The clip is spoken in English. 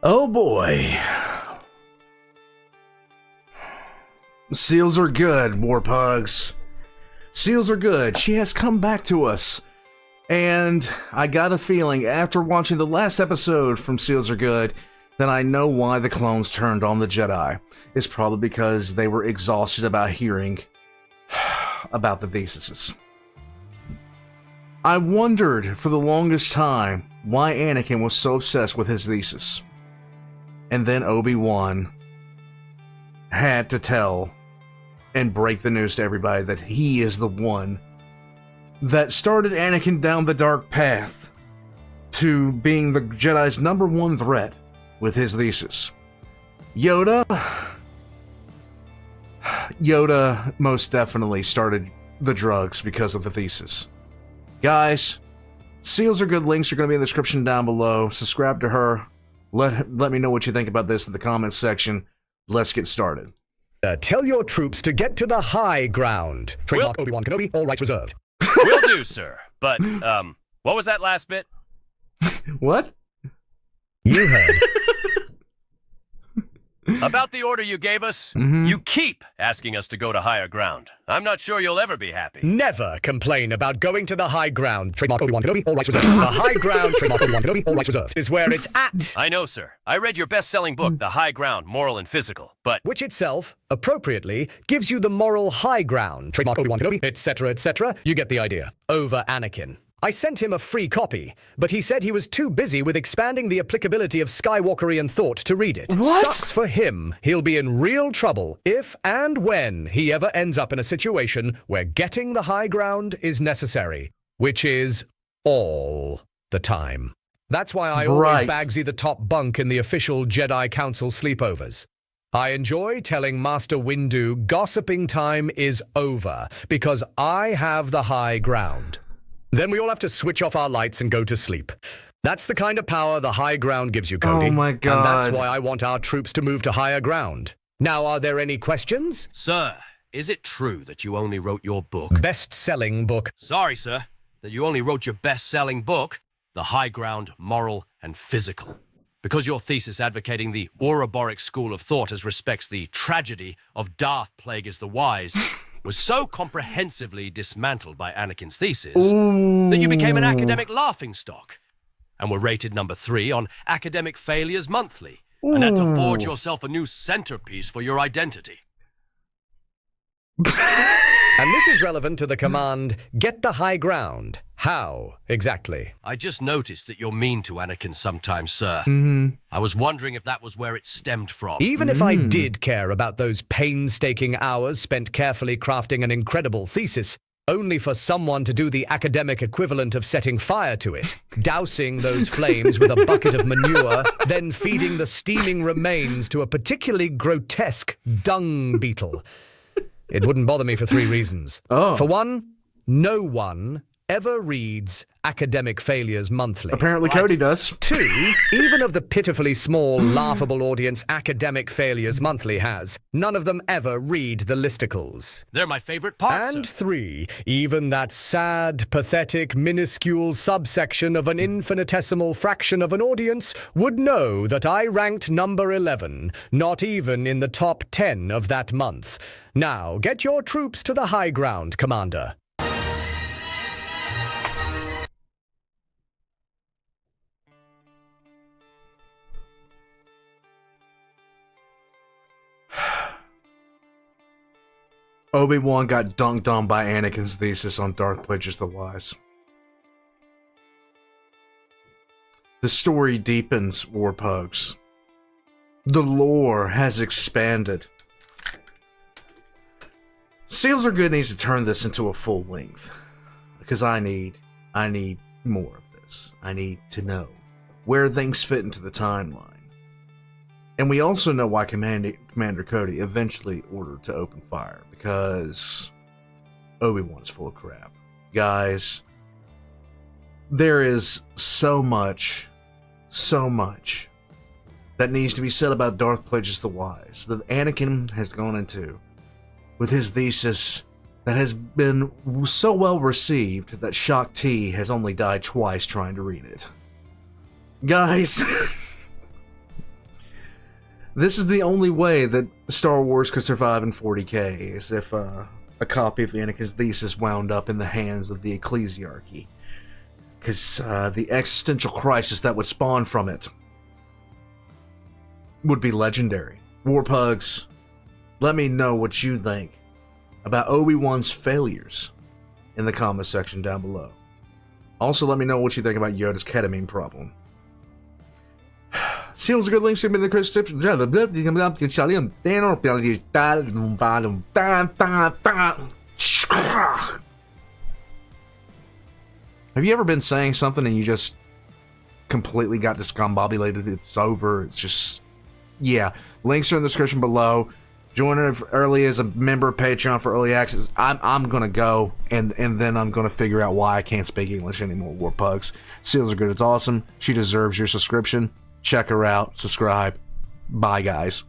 Oh boy. Seals are good, Warpugs. Seals are good. She has come back to us. And I got a feeling after watching the last episode from Seals Are Good that I know why the clones turned on the Jedi. It's probably because they were exhausted about hearing about the theses. I wondered for the longest time why Anakin was so obsessed with his thesis. And then Obi-Wan had to tell and break the news to everybody that he is the one that started Anakin down the dark path to being the Jedi's #1 threat with his thesis. Yoda most definitely started the drugs because of the thesis. Guys, Seals Are Good links are going to be in the description down below. Subscribe to her. Let me know what you think about this in the comments section. Let's get started. Tell your troops to get to the high ground. Trademark Obi-Wan Kenobi, all rights reserved. Will do, sir. But, what was that last bit? What? You heard. About the order you gave us, you keep asking us to go to higher ground. I'm not sure you'll ever be happy. Never complain about going to the high ground. Trademark Obi-Wan Kenobi, all rights reserved. The high ground, trademark Obi-Wan Kenobi, all rights reserved, is where it's at. I know, sir. I read your best-selling book, The High Ground, Moral and Physical, but... Which itself, appropriately, gives you the moral high ground. Trademark Obi-Wan Kenobi, etc., etc. You get the idea. Over Anakin. I sent him a free copy, but he said he was too busy with expanding the applicability of Skywalkerian thought to read it. What? Sucks for him. He'll be in real trouble if and when he ever ends up in a situation where getting the high ground is necessary, which is all the time. That's why I always Bagsy the top bunk in the official Jedi Council sleepovers. I enjoy telling Master Windu gossiping time is over, because I have the high ground. Then we all have to switch off our lights and go to sleep. That's the kind of power the high ground gives you, Cody. Oh my God. And that's why I want our troops to move to higher ground. Now, are there any questions? Sir, is it true that you only wrote your book? Best-selling book. Sorry, sir, that you only wrote your best-selling book, The High Ground, Moral and Physical. Because your thesis advocating the Ouroboros school of thought as respects the tragedy of Darth Plagueis the Wise was so comprehensively dismantled by Anakin's thesis that you became an academic laughingstock and were rated #3 on Academic Failures Monthly and had to forge yourself a new centerpiece for your identity. And this is relevant to the command, get the high ground. How, exactly? I just noticed that you're mean to Anakin sometimes, sir. I was wondering if that was where it stemmed from. Even if I did care about those painstaking hours spent carefully crafting an incredible thesis, only for someone to do the academic equivalent of setting fire to it, dousing those flames with a bucket of manure, then feeding the steaming remains to a particularly grotesque dung beetle. It wouldn't bother me for 3 reasons. For one, no one ever reads Academic Failures Monthly. Apparently Cody does. 2, even of the pitifully small, laughable audience Academic Failures Monthly has, none of them ever read the listicles. They're my favorite part, And sir. 3, even that sad, pathetic, minuscule subsection of an infinitesimal fraction of an audience would know that I ranked number 11, not even in the top 10 of that month. Now, get your troops to the high ground, Commander. Obi-Wan got dunked on by Anakin's thesis on Darth Plagueis the Wise. The story deepens, Warpugs. The lore has expanded. Seals Are Good needs to turn this into a full length. Because I need more of this. I need to know where things fit into the timeline. And we also know why Commander Cody eventually ordered to open fire, because Obi-Wan's full of crap. Guys, there is so much that needs to be said about Darth Plagueis the Wise that Anakin has gone into with his thesis that has been so well received that Shaak Ti has only died twice trying to read it. Guys, This is the only way that Star Wars could survive in 40k, is if a copy of Anakin's Thesis wound up in the hands of the Ecclesiarchy. Because the existential crisis that would spawn from it would be legendary. Warpugs, let me know what you think about Obi-Wan's failures in the comment section down below. Also, let me know what you think about Yoda's ketamine problem. See those good links in the description. Have you ever been saying something and you just completely got discombobulated? It's over. It's just, yeah. Links are in the description below. Join early as a member of Patreon for early access. I'm gonna go and then I'm gonna figure out why I can't speak English anymore. Warpugs. Seals are good. It's awesome. She deserves your subscription. Check her out. Subscribe. Bye, guys.